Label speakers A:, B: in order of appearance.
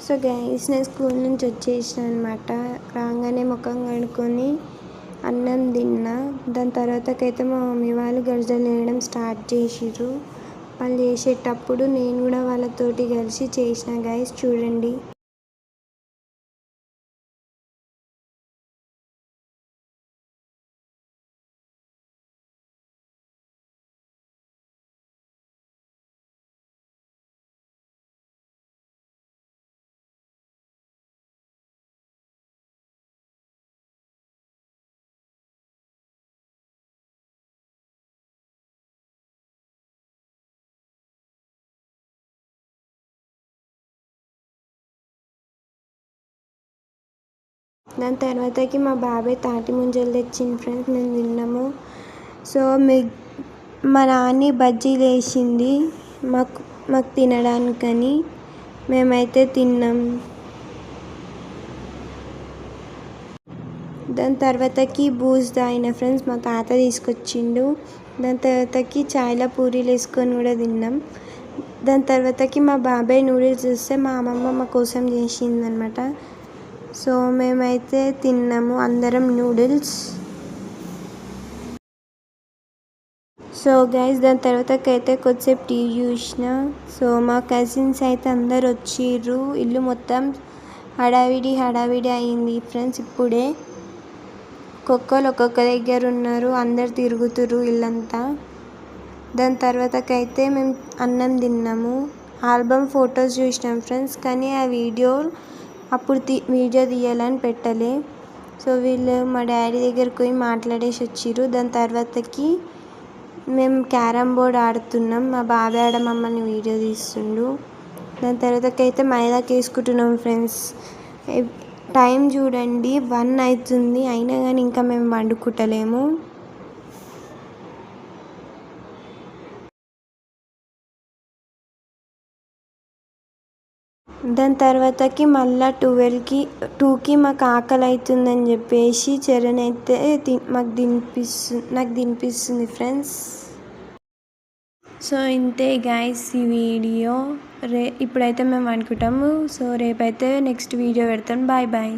A: So guys నేను school నుంచి వచ్చేసిన అనమాట. రాగానే ముఖం కడుక్కొని అన్నం తిన్నా. దాని తర్వాతకైతే మా మమ్మీ వాళ్ళు గరిజలు వేయడం స్టార్ట్ చేసిర్రు. వాళ్ళు చేసేటప్పుడు నేను కూడా వాళ్ళతోటి కలిసి చేసిన గైస్, చూడండి. దాని తర్వాతకి మా బాబాయ్ తాటి ముంజలు తెచ్చింది ఫ్రెండ్స్, మేము తిన్నాము. సో మా నాని బజ్జీలు వేసింది మాకు తినడానికని, మేమైతే తిన్నాం. దాని తర్వాతకి బూజ్ తాగిన ఫ్రెండ్స్, మా తాత తీసుకొచ్చిండు. దాని తర్వాతకి చాయ్లో పూరీలు వేసుకొని కూడా తిన్నాం. దాని తర్వాతకి మా బాబాయ్ నూడిల్స్ వస్తే మా అమ్మమ్మ మా కోసం చేసిందనమాట. సో మేమైతే తిన్నాము అందరం నూడిల్స్. సో గైస్ దాని తర్వాతకైతే కొద్దిసేపు టీవీ చూసిన. సో మా కజిన్స్ అయితే అందరు వచ్చిర్రు. ఇల్లు మొత్తం హడావిడి అయింది ఫ్రెండ్స్. ఇప్పుడే ఒక్కొక్క దగ్గర ఉన్నారు, అందరు తిరుగుతుర్రు ఇల్లంతా. దాని తర్వాతకైతే మేము అన్నం తిన్నాము. ఆల్బమ్ ఫొటోస్ చూసినాం ఫ్రెండ్స్, కానీ ఆ అప్పుడు వీడియో తీయాలని పెట్టలే. సో వీళ్ళు మా డాడీ దగ్గరికి పోయి మాట్లాడేసి వచ్చిర్రు. దాని తర్వాతకి మేము క్యారమ్ బోర్డ్ ఆడుతున్నాం. మా బాబాయ్ ఆడ మమ్మల్ని వీడియో తీస్తుండు. దాని తర్వాతకైతే మైదాకి వేసుకుంటున్నాం ఫ్రెండ్స్. టైం చూడండి 1 అవుతుంది, అయినా కానీ ఇంకా మేము వండుకుంటలేము. దాని తర్వాతకి మళ్ళీ 2కి మాకు ఆకలి అవుతుందని చెప్పేసి చరణ్ అయితే నాకు తినిపిస్తుంది ఫ్రెండ్స్. సో ఇంతే గైస్ ఈ వీడియో. ఇప్పుడైతే మేము అనుకుంటాము. సో రేపైతే నెక్స్ట్ వీడియో పెడతాం. బాయ్.